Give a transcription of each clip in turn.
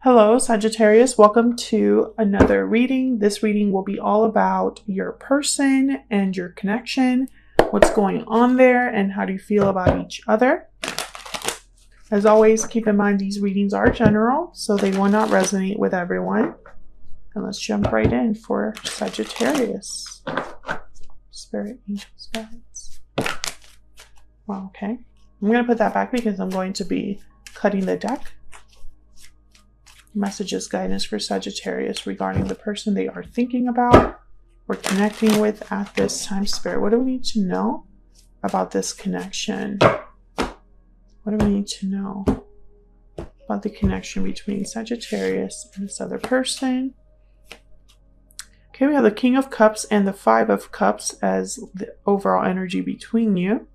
Hello, Sagittarius. Welcome to another reading. This reading will be all about your person and your connection, what's going on there, and how do you feel about each other. As always, keep in mind these readings are general, so they will not resonate with everyone. And let's jump right in for Sagittarius. Spirit, angels, guides. Wow, okay. I'm going to put that back because I'm going to be cutting the deck. Messages, guidance for Sagittarius regarding the person they are thinking about or connecting with at this time. Spirit, what do we need to know about this connection? What do we need to know about the connection between Sagittarius and this other person? Okay, we have the King of Cups and the Five of Cups as the overall energy between you.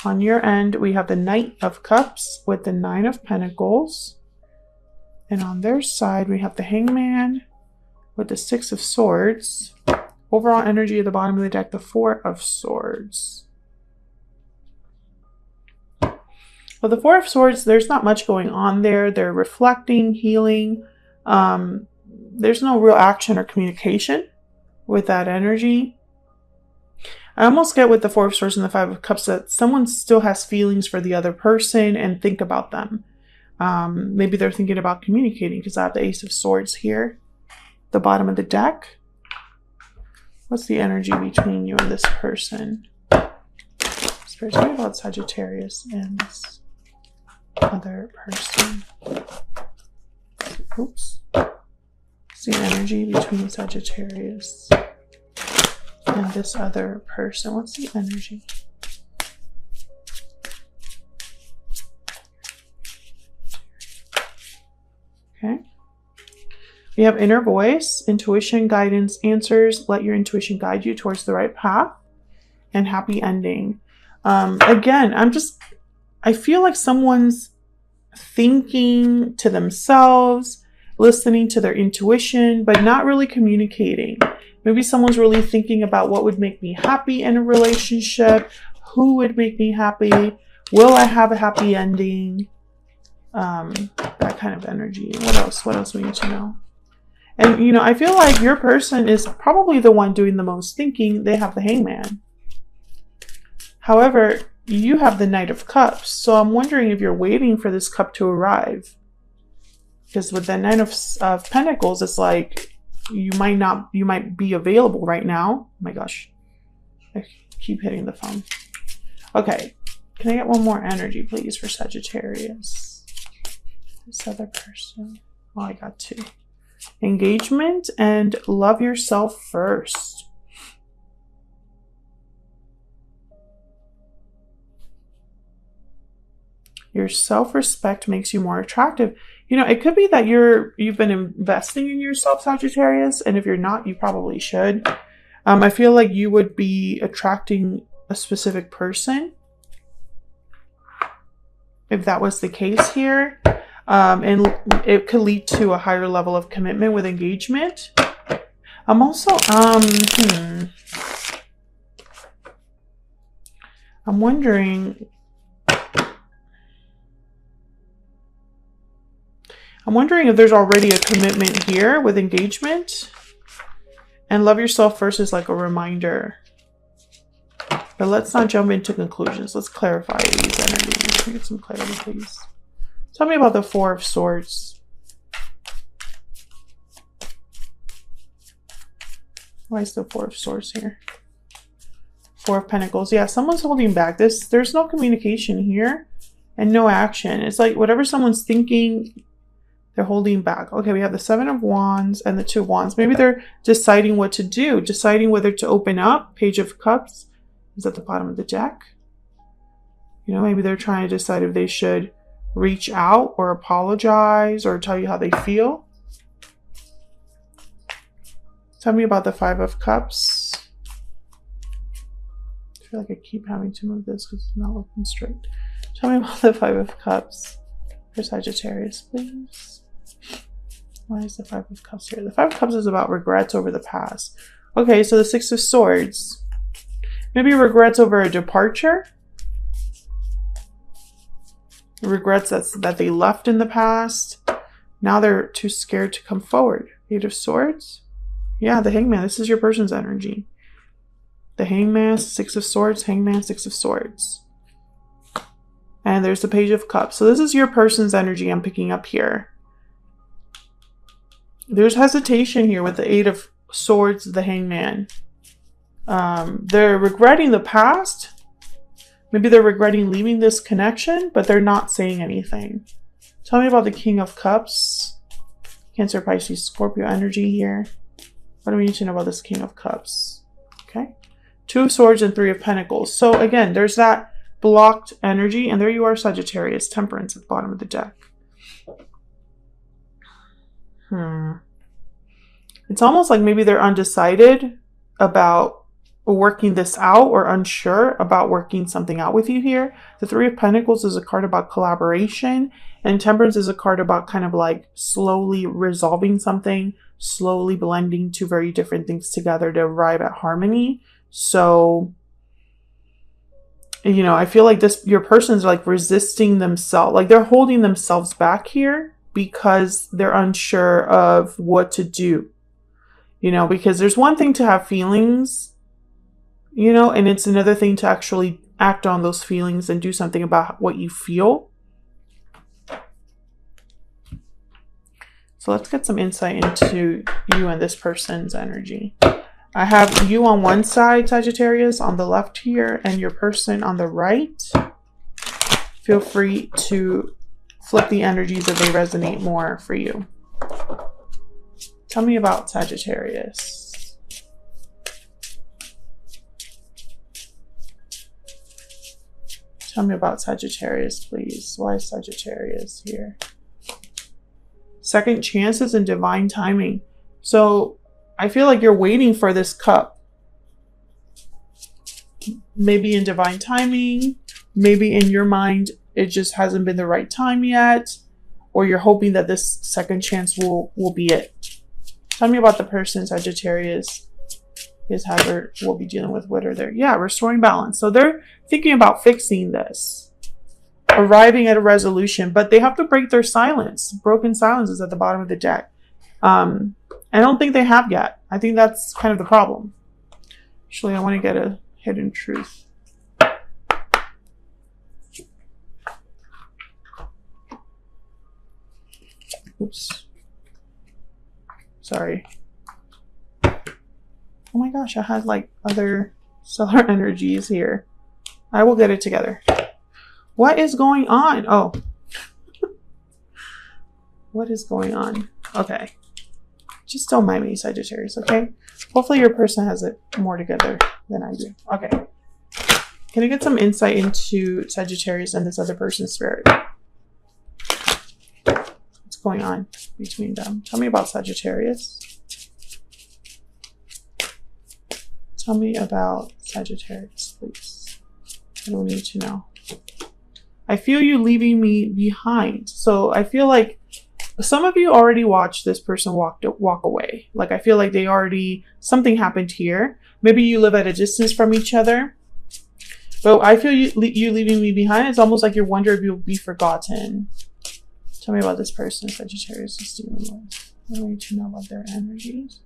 On your end, we have the Knight of Cups with the Nine of Pentacles. And on their side, we have the Hangman with the Six of Swords. Overall energy at the bottom of the deck, the Four of Swords. Well, the Four of Swords, there's not much going on there. They're reflecting, healing. There's no real action or communication with that energy. I almost get with the Four of Swords and the Five of Cups that someone still has feelings for the other person and think about them. Maybe they're thinking about communicating because I have the Ace of Swords here, the bottom of the deck. What's the energy between you and this person? Spirit, tell me about Sagittarius and this other person. Oops. What's the energy between Sagittarius and this other person? What's the energy? Okay. We have inner voice, intuition, guidance, answers. Let your intuition guide you towards the right path, and happy ending. Again, I feel like someone's thinking to themselves, listening to their intuition, but not really communicating. Maybe someone's really thinking about what would make me happy in a relationship, who would make me happy, will I have a happy ending? That kind of energy. What else we need to know? And I feel like your person is probably the one doing the most thinking. They have the Hangman. However, you have the Knight of Cups, so I'm wondering if you're waiting for this cup to arrive, because with the Nine of Pentacles, it's like you might be available right now. Oh my gosh, I keep hitting the phone. Okay, can I get one more energy please for Sagittarius? This other person. Oh, I got two. Engagement and love yourself first. Your self-respect makes you more attractive. It could be that you've been investing in yourself, Sagittarius, and if you're not, you probably should. I feel like you would be attracting a specific person if that was the case here. And it could lead to a higher level of commitment with engagement. I'm also, I'm wondering if there's already a commitment here with engagement. And love yourself first is like a reminder. But let's not jump into conclusions. Let's clarify these energies. Can I get some clarity, please? Tell me about the Four of Swords. Why is the Four of Swords here? Four of Pentacles. Yeah, someone's holding back. There's no communication here and no action. It's like whatever someone's thinking, they're holding back. Okay, we have the Seven of Wands and the Two of Wands. Maybe they're deciding what to do, deciding whether to open up. Page of Cups is at the bottom of the deck. Maybe they're trying to decide if they should reach out or apologize or tell you how they feel. Tell me about the Five of Cups. I feel like I keep having to move this because it's not looking straight. Tell me about the Five of Cups for Sagittarius, please. Why is the Five of Cups here? The Five of Cups is about regrets over the past. Okay, so the Six of Swords. Maybe regrets over a departure. Regrets that they left in the past. Now they're too scared to come forward. Eight of Swords. Yeah, the Hangman. This is your person's energy. The Hangman, Six of Swords, Hangman, Six of Swords. And there's the Page of Cups. So this is your person's energy I'm picking up here. There's hesitation here with the Eight of Swords, the Hangman. They're regretting the past. Maybe they're regretting leaving this connection, but they're not saying anything. Tell me about the King of Cups. Cancer, Pisces, Scorpio energy here. What do we need to know about this King of Cups? Okay. Two of Swords and Three of Pentacles. So again, there's that blocked energy. And there you are, Sagittarius. Temperance at the bottom of the deck. It's almost like maybe they're undecided about working this out or unsure about working something out with you here. The Three of Pentacles is a card about collaboration, and Temperance is a card about kind of like slowly resolving something, slowly blending two very different things together to arrive at harmony. So, you know, I feel like your person's like resisting themselves, like they're holding themselves back here because they're unsure of what to do. You know, because there's one thing to have feelings, you know, and it's another thing to actually act on those feelings and do something about what you feel. So let's get some insight into you and this person's energy. I have you on one side, Sagittarius, on the left here, and your person on the right. Feel free to flip the energies if they resonate more for you. Tell me about Sagittarius. Tell me about Sagittarius, please. Why is Sagittarius here? Second chances and divine timing. So I feel like you're waiting for this cup. Maybe in divine timing. Maybe in your mind, it just hasn't been the right time yet. Or you're hoping that this second chance will be it. Tell me about the person, Sagittarius. Is how we'll be dealing with what are there. Yeah, restoring balance. So they're thinking about fixing this, arriving at a resolution, but they have to break their silence. Broken silence is at the bottom of the deck. I don't think they have yet. I think that's kind of the problem. Actually, I want to get a hidden truth. Oops. Sorry. Oh my gosh, I had like other stellar energies here. I will get it together. What is going on? Oh. What is going on? Okay. Just don't mind me, Sagittarius, okay? Hopefully your person has it more together than I do. Okay. Can I get some insight into Sagittarius and this other person's spirit? What's going on between them? Tell me about Sagittarius. Tell me about Sagittarius, please. I don't need to know. I feel you leaving me behind. So I feel like some of you already watched this person walk away. Like I feel like they already, something happened here. Maybe you live at a distance from each other. But I feel you leaving me behind. It's almost like you're wondering if you'll be forgotten. Tell me about this person Sagittarius is dealing with. I need to know about their energies.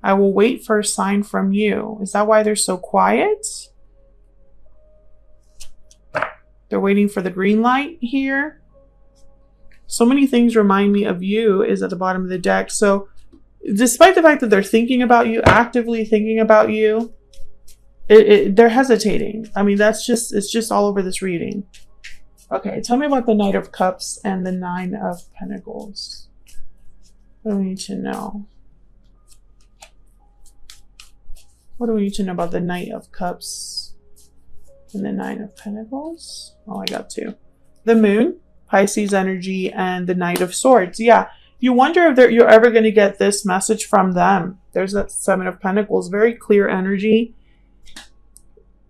I will wait for a sign from you. Is that why they're so quiet? They're waiting for the green light here. So many things remind me of you is at the bottom of the deck. So despite the fact that they're thinking about you, actively thinking about you, they're hesitating. I mean, it's just all over this reading. Okay, tell me about the Knight of Cups and the Nine of Pentacles. What do we need to know? What do we need to know about the Knight of Cups and the Nine of Pentacles? Oh, I got two. The Moon, Pisces energy, and the Knight of Swords. Yeah, you wonder if you're ever going to get this message from them. There's that Seven of Pentacles, very clear energy.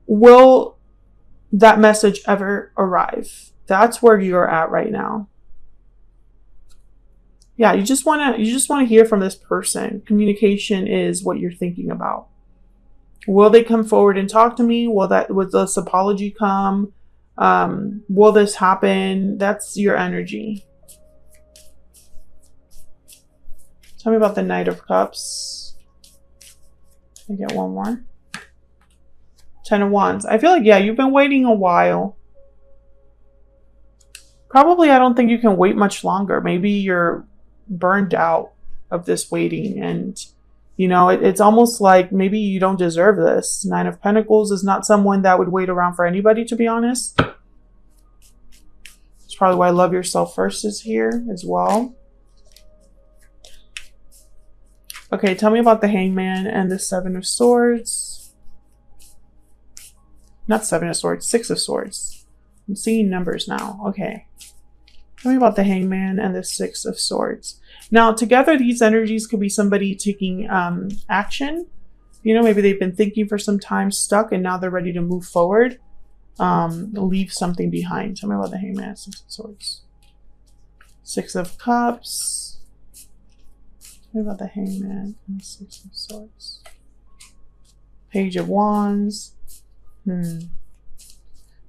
Will that message ever arrive? That's where you're at right now. Yeah, you just want to hear from this person. Communication is what you're thinking about. Will they come forward and talk to me? Will this apology come? Will this happen? That's your energy. Tell me about the Knight of Cups. I get one more. 10 of Wands. I feel like, yeah, you've been waiting a while. Probably, I don't think you can wait much longer. Maybe you're burned out of this waiting, and you know, it's almost like maybe you don't deserve this. 9 of Pentacles is not someone that would wait around for anybody, to be honest. It's probably why Love Yourself First is here as well. Okay, tell me about the Hangman and the 7 of Swords. Not 7 of Swords, 6 of Swords. I'm seeing numbers now. Okay. Tell me about the Hangman and the 6 of Swords. Now, together, these energies could be somebody taking action. You know, maybe they've been thinking for some time, stuck, and now they're ready to move forward. Leave something behind. Tell me about the Hangman, 6 of Swords. 6 of Cups. Tell me about the Hangman and the 6 of Swords. Page of Wands.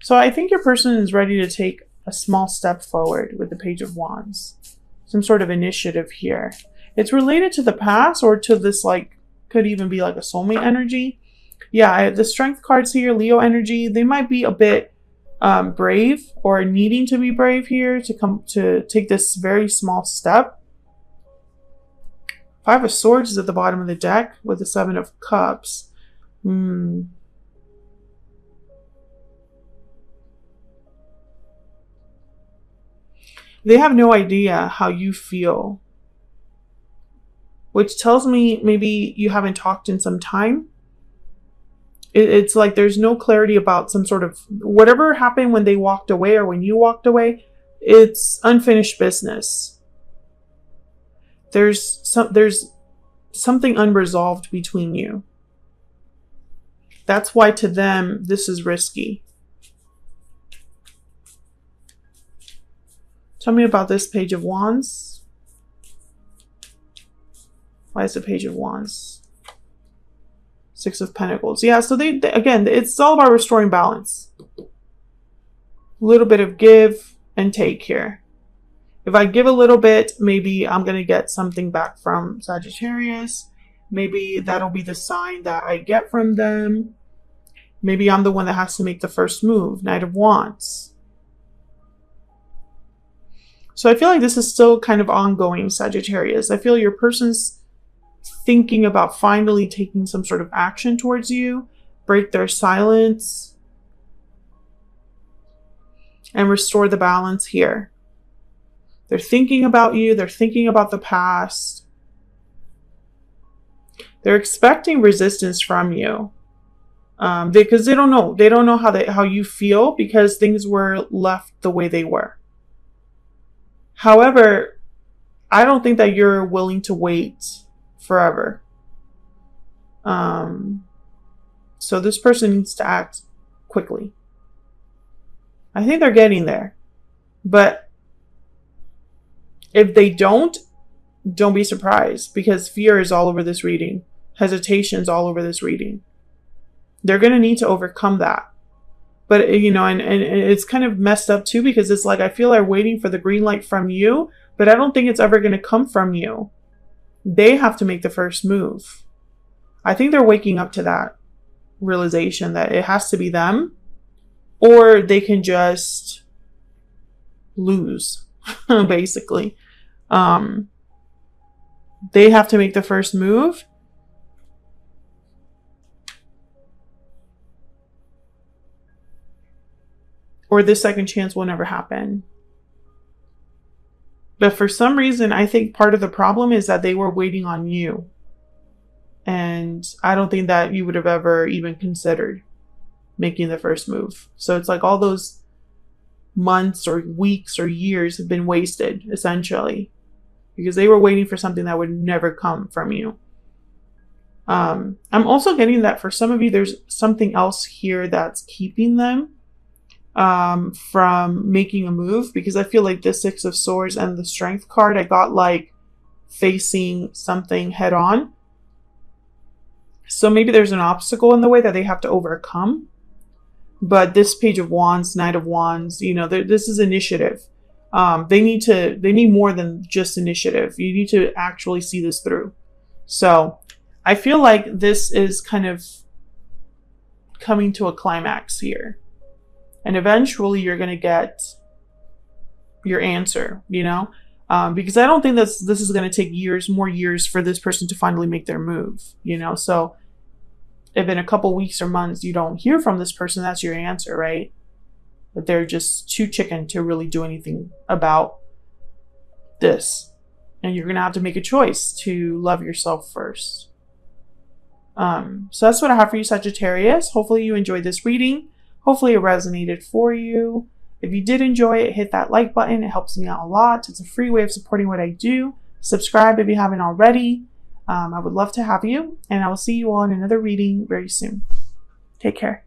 So I think your person is ready to take a small step forward with the Page of Wands. Some sort of initiative here. It's related to the past or to this, like, could even be like a soulmate energy. Yeah, the Strength cards here, Leo energy, they might be a bit brave or needing to be brave here to take this very small step. 5 of Swords is at the bottom of the deck with the 7 of Cups. They have no idea how you feel, which tells me maybe you haven't talked in some time. It's like there's no clarity about some sort of whatever happened when they walked away or when you walked away. It's unfinished business. There's something unresolved between you. That's why to them this is risky. Tell me about this Page of Wands. Why is the Page of Wands? 6 of Pentacles. Yeah, so they again, it's all about restoring balance. A little bit of give and take here. If I give a little bit, maybe I'm going to get something back from Sagittarius. Maybe that'll be the sign that I get from them. Maybe I'm the one that has to make the first move. Knight of Wands. So I feel like this is still kind of ongoing, Sagittarius. I feel your person's thinking about finally taking some sort of action towards you, break their silence, and restore the balance here. They're thinking about you. They're thinking about the past. They're expecting resistance from you because they don't know. They don't know how you feel because things were left the way they were. However, I don't think that you're willing to wait forever. So this person needs to act quickly. I think they're getting there. But if they don't be surprised because fear is all over this reading. Hesitation is all over this reading. They're going to need to overcome that. But, you know, and it's kind of messed up too because it's like I feel they're waiting for the green light from you, but I don't think it's ever going to come from you. They have to make the first move. I think they're waking up to that realization that it has to be them or they can just lose, basically. They have to make the first move. Or this second chance will never happen. But for some reason, I think part of the problem is that they were waiting on you. And I don't think that you would have ever even considered making the first move. So it's like all those months or weeks or years have been wasted, essentially. Because they were waiting for something that would never come from you. I'm also getting that for some of you, there's something else here that's keeping them from making a move, because I feel like the 6 of Swords and the Strength card, I got like facing something head on. So maybe there's an obstacle in the way that they have to overcome. But this Page of Wands, Knight of Wands, you know, this is initiative. They need more than just initiative. You need to actually see this through. So I feel like this is kind of coming to a climax here. And eventually you're going to get your answer, you know? Because I don't think this is going to take more years for this person to finally make their move, you know? So if in a couple weeks or months you don't hear from this person, that's your answer, right? That they're just too chicken to really do anything about this. And you're going to have to make a choice to love yourself first. So that's what I have for you, Sagittarius. Hopefully you enjoyed this reading. Hopefully it resonated for you. If you did enjoy it, hit that like button. It helps me out a lot. It's a free way of supporting what I do. Subscribe if you haven't already. I would love to have you. And I will see you all in another reading very soon. Take care.